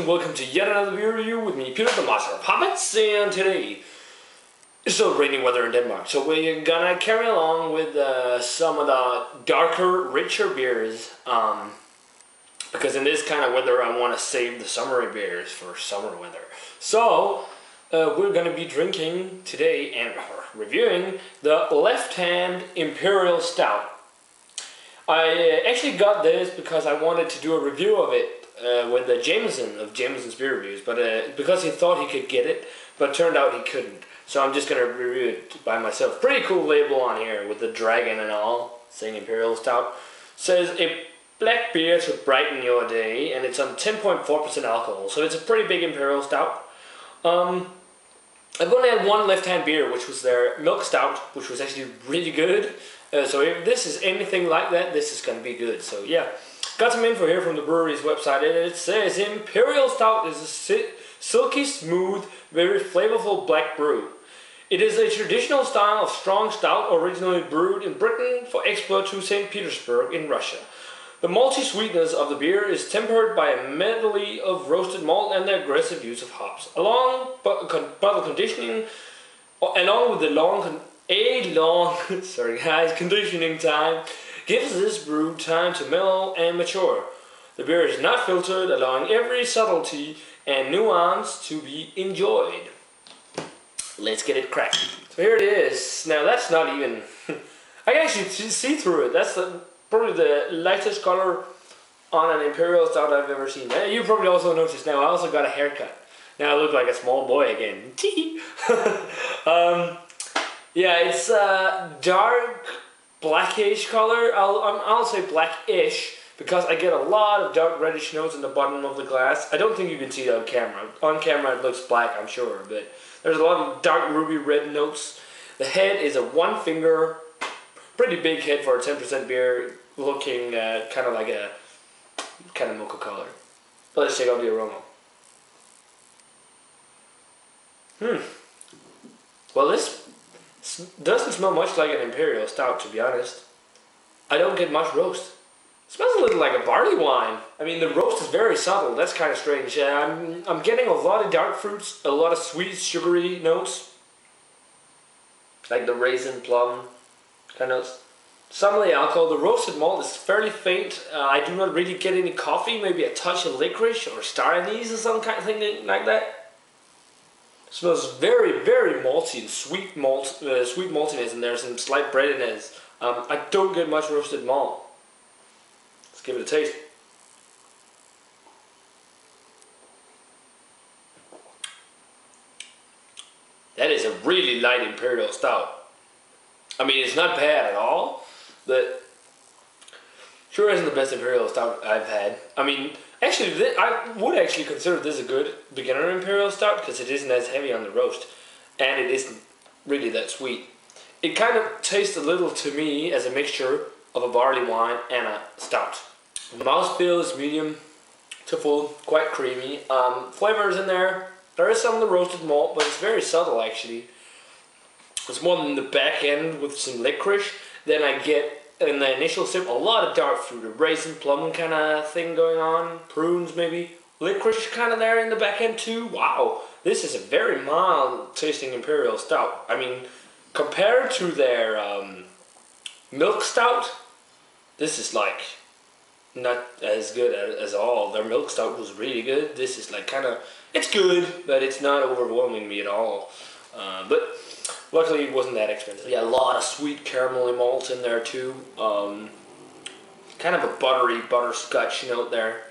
and welcome to yet another beer review with me, Peter the Master of Hobbits, and today it's still rainy weather in Denmark, so we're gonna carry along with some of the darker, richer beers, because in this kind of weather I want to save the summery beers for summer weather. So, we're gonna be drinking today and reviewing the Left Hand Imperial Stout. I actually got this because I wanted to do a review of it with Jameson of Jameson's Beer Reviews, but because he thought he could get it, but turned out he couldn't. So I'm just going to review it by myself. Pretty cool label on here with the dragon and all, saying Imperial Stout. Says a black beer to brighten your day, and it's on 10.4% alcohol, so it's a pretty big Imperial Stout. I've only had one left-hand beer, which was their Milk Stout, which was actually really good. So if this is anything like that, this is going to be good. So yeah, got some info here from the brewery's website, and it says Imperial Stout is a silky smooth, very flavorful black brew. It is a traditional style of strong stout originally brewed in Britain for export to St. Petersburg in Russia. The malty sweetness of the beer is tempered by a medley of roasted malt and the aggressive use of hops. Bottle conditioning, along with the long conditioning time, gives this brew time to mellow and mature. The beer is not filtered, allowing every subtlety and nuance to be enjoyed. Let's get it cracked. So here it is. Now that's not even... I can actually see through it. That's probably the lightest color on an Imperial Stout I've ever seen. You probably also noticed now I also got a haircut. Now I look like a small boy again. Yeah, it's a dark blackish color. I'll say blackish because I get a lot of dark reddish notes in the bottom of the glass. I don't think you can see it on camera. On camera it looks black, I'm sure, but there's a lot of dark ruby red notes. The head is a one finger, pretty big head for a 10% beer, looking kind of like a kind of mocha color. But let's check out the aroma. Well, this doesn't smell much like an Imperial Stout, to be honest. I don't get much roast. It smells a little like a barley wine. I mean, the roast is very subtle. That's kind of strange. I'm getting a lot of dark fruits, a lot of sweet, sugary notes, like the raisin, plum kind of notes. Some of the alcohol, the roasted malt is fairly faint. I do not really get any coffee. Maybe a touch of licorice or star anise or some kind of thing like that. It smells very, very malty and sweet maltiness, and there's some slight breadiness. I don't get much roasted malt. Let's give it a taste. That is a really light Imperial Stout. I mean, it's not bad at all, but sure isn't the best Imperial Stout I've had. I mean, actually, I would actually consider this a good beginner Imperial Stout because it isn't as heavy on the roast, and it isn't really that sweet. It kind of tastes a little to me as a mixture of a barley wine and a stout. The mouthfeel is medium to full, quite creamy. Flavors in there. There is some of the roasted malt, but it's very subtle actually. It's more than the back end with some licorice. Then I get, in the initial sip, a lot of dark fruit, a raisin plum kind of thing going on, prunes maybe, licorice kind of there in the back end too. Wow, this is a very mild tasting Imperial Stout. I mean, compared to their Milk Stout, this is like not as good as all. Their Milk Stout was really good. This is like kind of, it's good, but it's not overwhelming me at all. But luckily it wasn't that expensive. Yeah, a lot of sweet caramelly malt in there too. Kind of a buttery butterscotch note there.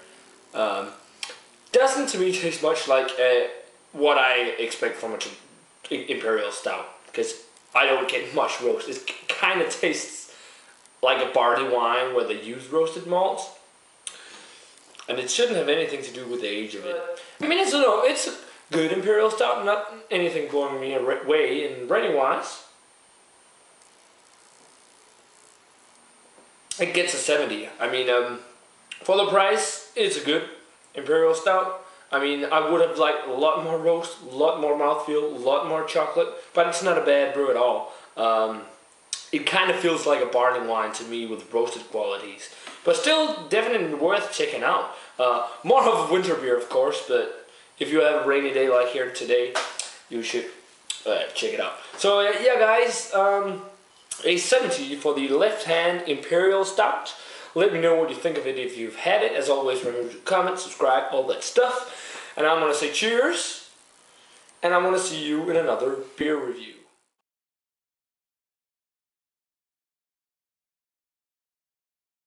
Doesn't to me taste much like what I expect from an Imperial Stout, because I don't get much roast. It kind of tastes like a barley wine where they use roasted malt. And it shouldn't have anything to do with the age of it. I mean, it's a good Imperial Stout, not anything blowing me away in rating wise. It gets a 70. I mean, for the price, it's a good Imperial Stout. I mean, I would have liked a lot more roast, a lot more mouthfeel, a lot more chocolate, but it's not a bad brew at all. it kind of feels like a barley wine to me with roasted qualities. But still definitely worth checking out. More of a winter beer, of course, but if you have a rainy day like here today, you should check it out. So yeah, guys, a 70 for the Left Hand Imperial Stout. Let me know what you think of it if you've had it. As always, remember to comment, subscribe, all that stuff. And I'm going to say cheers. And I'm going to see you in another beer review.